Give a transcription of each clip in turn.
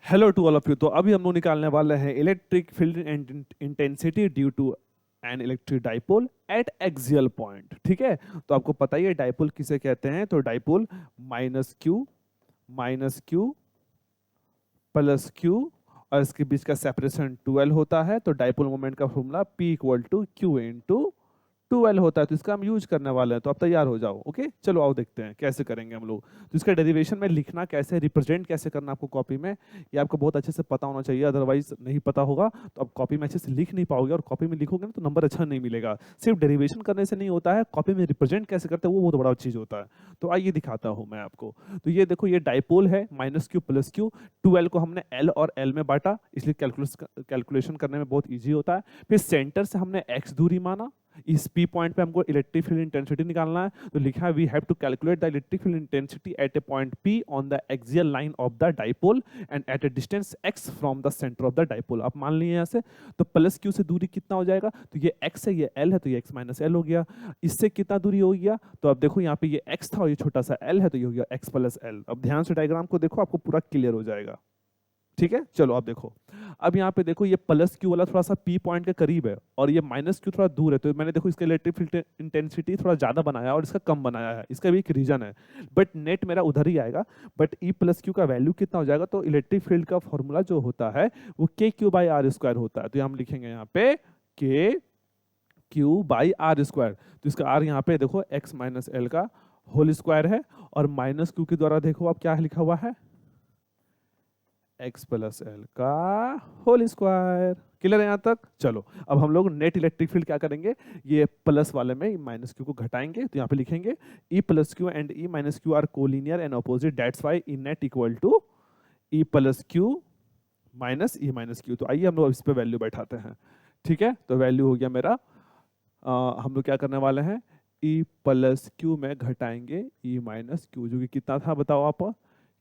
Hello to all of you. तो अभी हम लोग निकालने वाले हैं electric field intensity due to an electric dipole at axial point. ठीक है, तो आपको पता ही है डाइपोल किसे कहते हैं। तो dipole minus q plus q और इसके बीच का सेपरेशन 12 होता है। तो डाइपोल मोमेंट का formula P equal to q into 12 होता है। तो इसका हम यूज करने वाले हैं, तो आप तैयार हो जाओ। ओके, चलो आओ देखते हैं कैसे करेंगे हम लोग। तो इसका डेरिवेशन में लिखना कैसे, रिप्रेजेंट कैसे करना आपको कॉपी में, ये आपको बहुत अच्छे से पता होना चाहिए। अदरवाइज नहीं पता होगा तो आप कॉपी में अच्छे से लिख नहीं पाओगे, और कॉपी में लिखोगे ना तो नंबर अच्छा नहीं मिलेगा। सिर्फ डेरिवेशन करने से नहीं होता है, कॉपी में रिप्रेजेंट कैसे करते हैं वो बहुत बड़ा चीज होता है। तो आइए दिखाता हूँ मैं आपको। तो ये देखो, ये डाइपोल है माइनस क्यू प्लस क्यू। 12 को हमने एल और एल में बांटा, इसलिए कैलकुलेशन करने में बहुत ईजी होता है। फिर सेंटर से हमने एक्स दूरी माना, इस पी पॉइंट पे हमको इलेक्ट्रिक फील्ड इंटेंसिटी निकालना है। तो लिखा है we have to calculate the electric field intensity at a point P on the axial line of the dipole and at a distance x from the centre of the dipole. आप मान लिए यहाँ से। तो प्लस क्यू से दूरी कितना हो जाएगा, तो ये एक्स है, ये एल है, तो ये एक्स माइनस एल हो गया। इससे कितना दूरी हो गया, तो अब देखो यहाँ पे ये एक्स था और ये छोटा सा एल है, तो ये हो गया एक्स प्लस एल। अब ध्यान से डायग्राम को देखो, आपको पूरा क्लियर हो जाएगा। ठीक है, चलो आप देखो। अब यहाँ पे देखो, ये प्लस क्यू वाला थोड़ा सा पी पॉइंट के करीब है और ये माइनस क्यू थोड़ा दूर है। तो मैंने देखो इसका इलेक्ट्रिक फील्ड इंटेंसिटी थोड़ा ज्यादा बनाया और इसका कम बनाया है। इसका भी एक रीजन है, बट नेट मेरा उधर ही आएगा। बट ई प्लस क्यू का वैल्यू कितना हो जाएगा, तो इलेक्ट्रिक फील्ड का फॉर्मूला जो होता है वो के क्यू बाई आर स्क्वायर होता है। तो हम लिखेंगे यहाँ पे के क्यू बाई आर स्क्वायर। तो इसका आर यहाँ पे देखो एक्स माइनस एल का होल स्क्वायर है, और माइनस क्यू के द्वारा देखो आप क्या लिखा हुआ है, एक्स प्लस एल का होल स्क्वायर। क्लियर है यहाँ तक। चलो अब हम लोग नेट इलेक्ट्रिक फील्ड क्या करेंगे, ये प्लस वाले में माइनस क्यू को घटाएंगे। तो यहाँ पे लिखेंगे E plus q and E minus q are collinear and opposite, that's why E net equal to E plus q minus E minus q. तो आइए हम लोग इस पे वैल्यू बैठाते हैं। ठीक है, तो वैल्यू हो गया मेरा, हम लोग क्या करने वाले हैं, ई प्लस क्यू में घटाएंगे ई माइनस क्यू, जो कि कितना था बताओ आप,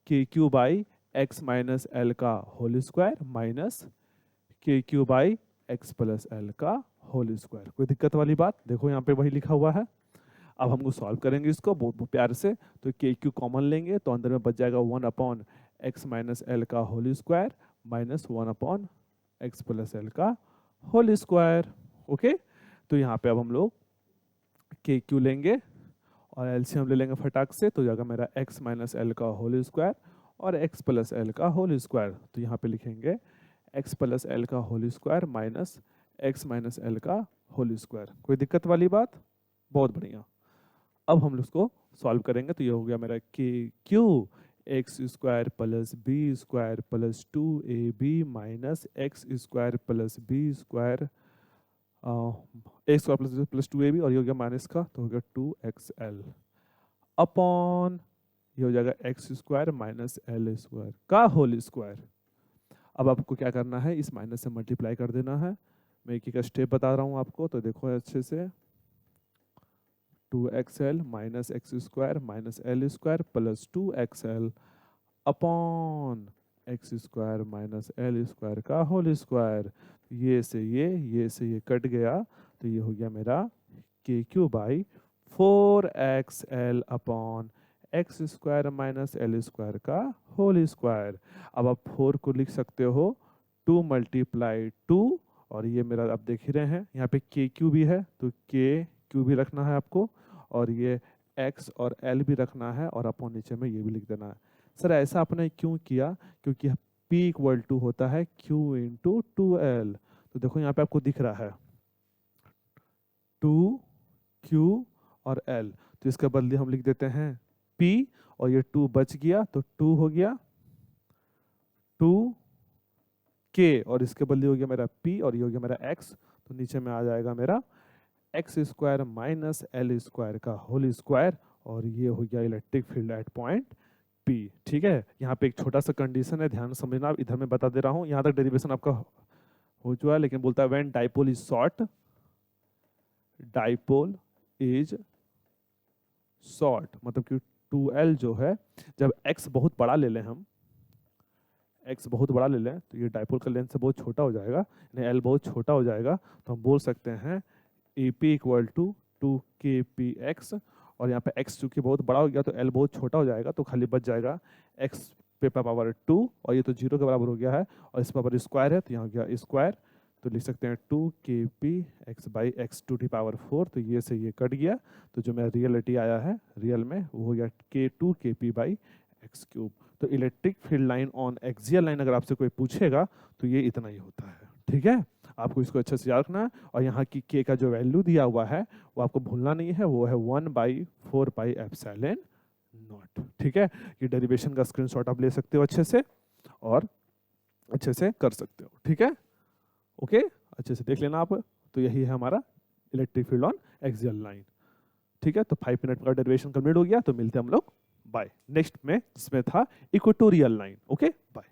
के Q by x minus L का होल स्क्वायर माइनस के Q by x plus L का होल स्क्वायर। कोई दिक्कत वाली बात, देखो यहाँ पे वही लिखा हुआ है। अब हम लोग सॉल्व करेंगे इसको बहुत प्यार से। तो के क्यू कॉमन लेंगे तो अंदर में बच जाएगा 1 अपॉन एक्स माइनस एल का whole square minus 1 upon x plus L का होल स्क्वायर। ओके, तो यहाँ पे अब हम लोग के क्यू लेंगे और एलसीएम ले लेंगे फटाक से। तो जाएगा मेरा एक्स माइनस एल का होल स्क्वायर और एक्स प्लस एल का होल स्क्वायर। तो यहाँ पे लिखेंगे एक्स प्लस एल का whole square minus X minus L का होल स्क्वायर। कोई दिक्कत वाली बात, बहुत बढ़िया। अब हम उसको सॉल्व करेंगे। तो ये हो गया मेरा के क्यू X square plus B square plus 2ab minus X square plus B square A square plus plus 2ab, और ये हो गया माइनस का, तो हो गया 2xl अपॉन ये हो जाएगा x square minus L square का होल स्क्वायर। अब आपको क्या करना है, इस माइनस से मल्टीप्लाई कर देना है। मैं एक एक स्टेप बता रहा हूँ आपको, तो देखो अच्छे से। 2xl minus X square minus L square plus 2xl upon x square minus L square का होल स्क्वायर। ये से ये कट गया, तो ये हो गया मेरा के Q by 4xl upon x square minus L square का होल स्क्वायर। अब आप 4 को लिख सकते हो 2 मल्टीप्लाई 2, और ये मेरा आप देख ही रहे हैं यहाँ पे के क्यू भी है, तो के क्यू भी रखना है आपको, और ये एक्स और एल भी रखना है, और अपॉन नीचे में ये भी लिख देना है। सर ऐसा आपने क्यों किया, क्योंकि P इक्वल टू होता है Q इंटू 2L। तो देखो यहाँ पे आपको दिख रहा है 2Q और L, तो इसके बदले हम लिख देते हैं P, और ये 2 बच गया तो 2 हो गया 2K, और इसके बदले हो गया मेरा P और ये हो गया मेरा X। तो नीचे में आ जाएगा मेरा x square minus L square का होल स्क्वायर, और ये हो गया electric field at point P. ठीक है, यहाँ पे एक छोटा सा कंडीशन है, ध्यान समझना। आप इधर मैं बता दे रहा हूँ, यहाँ तक डेरिवेशन आपका हो चुका है, लेकिन बोलता है when dipole is short, dipole is short मतलब कि 2L जो है, जब x बहुत बड़ा ले लें हम, x बहुत बड़ा ले लें तो ये डाइपोल का लेंथ से बहुत छोटा हो जाएगा, यानी L बहुत छोटा हो जाएगा। तो हम बोल सकते हैं AP इक्वल टू 2kpx, और यहाँ पे x चूंकि बहुत बड़ा हो गया तो L बहुत छोटा हो जाएगा, तो खाली बच जाएगा x पे पावर 2 और ये तो 0 के बराबर हो गया है और इस पावर स्क्वायर है तो यहाँ हो गया स्क्वायर, तो लिख सकते हैं 2kp x by X to the power 4, तो ये से ये कट गया, तो जो मेरा रियलिटी आया है रियल में वो हो गया k2kp बाई एक्स क्यूब। तो electric field line on axial line अगर आपसे कोई पूछेगा तो ये इतना ही होता है, ठीक है। आपको इसको अच्छे से याद रखना है और यहाँ की k का जो वैल्यू दिया हुआ है वो आपको भूलना नहीं है, वो है 1/4 पाई एप्सिलॉन नॉट, ठीक है। ये डेरिवेशन का स्क्रीनशॉट आप ले सकते हो अच्छे से और अच्छे से कर सकते हो, ठीक है। ओके, अच्छे से देख लेना आप। तो यही है हमारा electric field on axial line, ठीक है। तो 5 मिनट का डेरिवेशन कंप्लीट हो गया, तो मिलते हैं हम लोग बाय नेक्स्ट में जिसमें था इक्वेटोरियल लाइन। Okay bye.